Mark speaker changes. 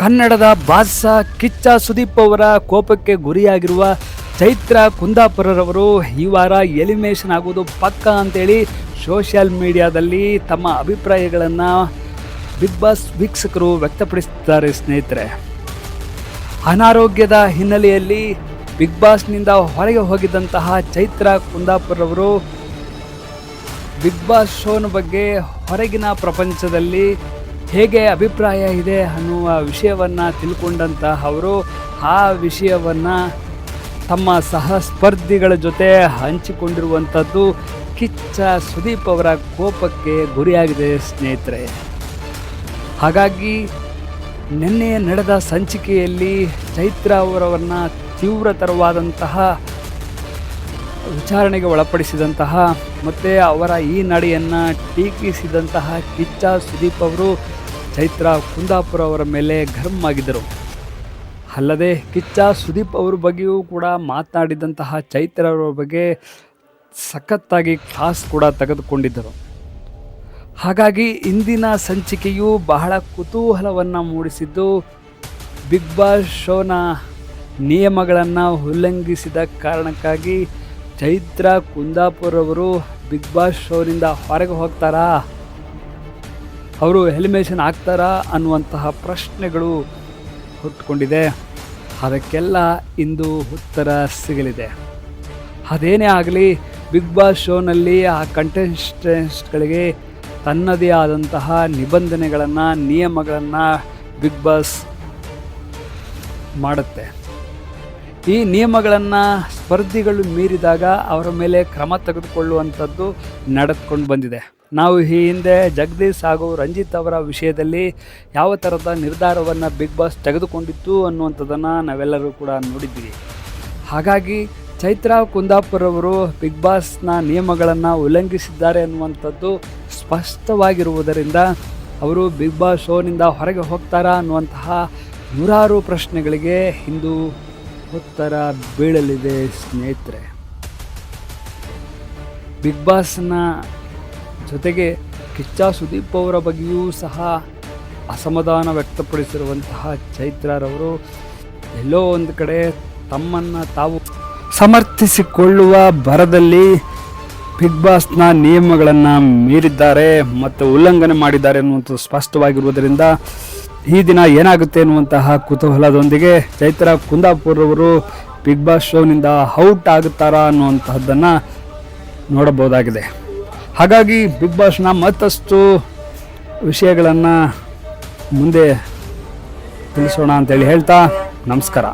Speaker 1: ಕನ್ನಡದ ಬಾದ್ಸ ಕಿಚ್ಚ ಸುದೀಪ್ ಅವರ ಕೋಪಕ್ಕೆ ಗುರಿಯಾಗಿರುವ ಚೈತ್ರ ಕುಂದಾಪುರರವರು ಈ ವಾರ ಎಲಿಮಿನೇಷನ್ ಆಗುವುದು ಪಕ್ಕ ಅಂತೇಳಿ ಸೋಷಿಯಲ್ ಮೀಡಿಯಾದಲ್ಲಿ ತಮ್ಮ ಅಭಿಪ್ರಾಯಗಳನ್ನು ಬಿಗ್ ಬಾಸ್ ವೀಕ್ಷಕರು ವ್ಯಕ್ತಪಡಿಸುತ್ತಾರೆ. ಸ್ನೇಹಿತರೆ, ಅನಾರೋಗ್ಯದ ಹಿನ್ನೆಲೆಯಲ್ಲಿ ಬಿಗ್ ಬಾಸ್ನಿಂದ ಹೊರಗೆ ಹೋಗಿದ್ದಂತಹ ಚೈತ್ರ ಕುಂದಾಪುರರವರು ಬಿಗ್ ಬಾಸ್ ಶೋನ ಬಗ್ಗೆ ಹೊರಗಿನ ಪ್ರಪಂಚದಲ್ಲಿ ಹೇಗೆ ಅಭಿಪ್ರಾಯ ಇದೆ ಅನ್ನುವ ವಿಷಯವನ್ನು ತಿಳ್ಕೊಂಡಂತಹ ಅವರು ಆ ವಿಷಯವನ್ನು ತಮ್ಮ ಸಹ ಸ್ಪರ್ಧಿಗಳ ಜೊತೆ ಹಂಚಿಕೊಂಡಿರುವಂಥದ್ದು ಕಿಚ್ಚ ಸುದೀಪ್ ಅವರ ಕೋಪಕ್ಕೆ ಗುರಿಯಾಗಿದೆ. ಸ್ನೇಹಿತರೆ, ಹಾಗಾಗಿ ನಿನ್ನೆ ನಡೆದ ಸಂಚಿಕೆಯಲ್ಲಿ ಚೈತ್ರ ಅವರನ್ನು ತೀವ್ರತರವಾದಂತಹ ವಿಚಾರಣೆಗೆ ಒಳಪಡಿಸಿದಂತಹ ಮತ್ತು ಅವರ ಈ ನಡೆಯನ್ನು ಟೀಕಿಸಿದಂತಹ ಕಿಚ್ಚ ಸುದೀಪ್ ಅವರು ಚೈತ್ರ ಕುಂದಾಪುರ ಅವರ ಮೇಲೆ ಗರಂ ಆಗಿದ್ದರು. ಅಲ್ಲದೆ ಕಿಚ್ಚ ಸುದೀಪ್ ಅವ್ರ ಬಗ್ಗೆಯೂ ಕೂಡ ಮಾತನಾಡಿದಂತಹ ಚೈತ್ರ ಅವರ ಬಗ್ಗೆ ಸಖತ್ತಾಗಿ ಕ್ಲಾಸ್ ಕೂಡ ತೆಗೆದುಕೊಂಡಿದ್ದರು. ಹಾಗಾಗಿ ಇಂದಿನ ಸಂಚಿಕೆಯು ಬಹಳ ಕುತೂಹಲವನ್ನು ಮೂಡಿಸಿದ್ದು, ಬಿಗ್ ಬಾಸ್ ಶೋನ ನಿಯಮಗಳನ್ನು ಉಲ್ಲಂಘಿಸಿದ ಕಾರಣಕ್ಕಾಗಿ ಚೈತ್ರ ಕುಂದಾಪುರವರು ಬಿಗ್ ಬಾಸ್ ಶೋನಿಂದ ಹೊರಗೆ ಹೋಗ್ತಾರಾ, ಅವರು ಎಲಿಮಿನೇಷನ್ ಆಗ್ತಾರಾ ಅನ್ನುವಂತಹ ಪ್ರಶ್ನೆಗಳು ಹುಟ್ಟುಕೊಂಡಿದೆ. ಅದಕ್ಕೆಲ್ಲ ಇಂದು ಉತ್ತರ ಸಿಗಲಿದೆ. ಅದೇನೇ ಆಗಲಿ, ಬಿಗ್ ಬಾಸ್ ಶೋನಲ್ಲಿ ಆ ಕಂಟೆಸ್ಟೆಂಟ್ಸ್ಗಳಿಗೆ ತನ್ನದೇ ಆದಂತಹ ನಿಬಂಧನೆಗಳನ್ನು, ನಿಯಮಗಳನ್ನು ಬಿಗ್ ಬಾಸ್ ಮಾಡುತ್ತೆ. ಈ ನಿಯಮಗಳನ್ನು ಸ್ಪರ್ಧಿಗಳು ಮೀರಿದಾಗ ಅವರ ಮೇಲೆ ಕ್ರಮ ತೆಗೆದುಕೊಳ್ಳುವಂಥದ್ದು ನಡೆದುಕೊಂಡು ಬಂದಿದೆ. ನಾವು ಈ ಹಿಂದೆ ಜಗದೀಶ್ ಹಾಗೂ ರಂಜಿತ್ ಅವರ ವಿಷಯದಲ್ಲಿ ಯಾವ ಥರದ ನಿರ್ಧಾರವನ್ನು ಬಿಗ್ ಬಾಸ್ ತೆಗೆದುಕೊಂಡಿತ್ತು ಅನ್ನುವಂಥದ್ದನ್ನು ನಾವೆಲ್ಲರೂ ಕೂಡ ನೋಡಿದ್ದೀವಿ. ಹಾಗಾಗಿ ಚೈತ್ರ ಕುಂದಾಪುರವರು ಬಿಗ್ ಬಾಸ್ನ ನಿಯಮಗಳನ್ನು ಉಲ್ಲಂಘಿಸಿದ್ದಾರೆ ಅನ್ನುವಂಥದ್ದು ಸ್ಪಷ್ಟವಾಗಿರುವುದರಿಂದ ಅವರು ಬಿಗ್ ಬಾಸ್ ಶೋನಿಂದ ಹೊರಗೆ ಹೋಗ್ತಾರಾ ಅನ್ನುವಂತಹ ನೂರಾರು ಪ್ರಶ್ನೆಗಳಿಗೆ ಇಂದು ಉತ್ತರ ಬೀಳಲಿದೆ. ಸ್ನೇಹಿತರೆ, ಬಿಗ್ ಬಾಸ್ನ ಜೊತೆಗೆ ಕಿಚ್ಚ ಸುದೀಪ್ ಅವರ ಬಗ್ಗೆಯೂ ಸಹ ಅಸಮಾಧಾನ ವ್ಯಕ್ತಪಡಿಸಿರುವಂತಹ ಚೈತ್ರರವರು ಎಲ್ಲೋ ಒಂದು ಕಡೆ ತಮ್ಮನ್ನು ತಾವು ಸಮರ್ಥಿಸಿಕೊಳ್ಳುವ ಭರದಲ್ಲಿ ಬಿಗ್ ಬಾಸ್ನ ನಿಯಮಗಳನ್ನು ಮೀರಿದ್ದಾರೆ ಮತ್ತು ಉಲ್ಲಂಘನೆ ಮಾಡಿದ್ದಾರೆ ಅನ್ನುವಂಥದ್ದು ಸ್ಪಷ್ಟವಾಗಿರುವುದರಿಂದ ಈ ದಿನ ಏನಾಗುತ್ತೆ ಅನ್ನುವಂತಹ ಕುತೂಹಲದೊಂದಿಗೆ ಚೈತ್ರ ಕುಂದಾಪುರವರು ಬಿಗ್ ಬಾಸ್ ಶೋನಿಂದ ಔಟ್ ಆಗುತ್ತಾರಾ ಅನ್ನುವಂತಹದ್ದನ್ನು ನೋಡಬಹುದಾಗಿದೆ. ಹಾಗಾಗಿ ಬಿಗ್ ಬಾಸ್ನ ಮತ್ತಷ್ಟು ವಿಷಯಗಳನ್ನು ಮುಂದೆ ತಿಳಿಸೋಣ ಅಂತೇಳಿ ಹೇಳ್ತಾ ನಮಸ್ಕಾರ.